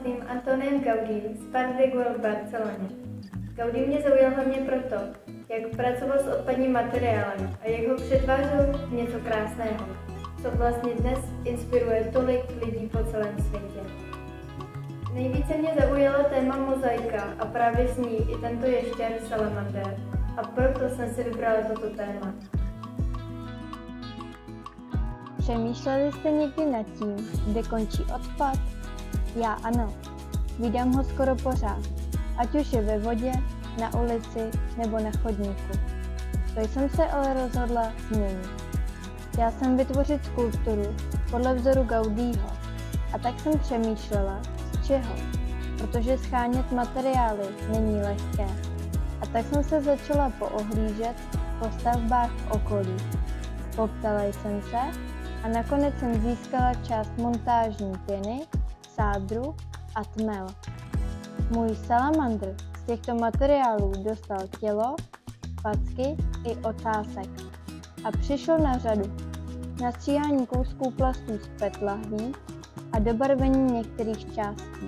samotným Antoniem Gaudím z Park de Güell v Barceloně. Gaudí mě zaujal hlavně proto, jak pracoval s odpadním materiálem a jak ho přetvářel v něco krásného, co vlastně dnes inspiruje tolik lidí po celém světě. Nejvíce mě zaujala téma mozaika a právě s ní i tento ještěr salamander, a proto jsem si vybrala toto téma. Přemýšleli jste někdy nad tím, kde končí odpad? Já ano. Vídám ho skoro pořád, ať už je ve vodě, na ulici nebo na chodníku. To jsem se ale rozhodla změnit. Chtěla jsem vytvořit skulpturu podle vzoru Gaudího a tak jsem přemýšlela, z čeho, protože shánět materiály není lehké. A tak jsem se začala poohlížet po stavbách v okolí. Poptala jsem se a nakonec jsem získala část montážní pěny, sádru a tmel. Můj salamandr z těchto materiálů dostal tělo, facky i ocásek. A přišlo na řadu nastříhání kousků plastů z PET lahví a dobarvení některých částí.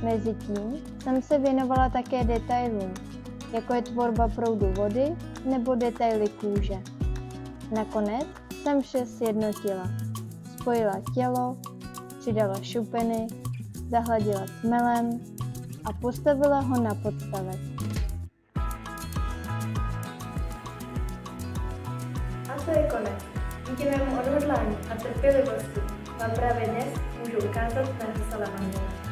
Mezitím jsem se věnovala také detailům, jako je tvorba proudu vody nebo detaily kůže. Nakonec jsem vše sjednotila. Spojila tělo, přidala šupiny, zahladila tmelem a postavila ho na podstavec. A to je konec. Díky mému odhodlání a trpělivosti vám právě dnes můžu ukázat mého salamandra.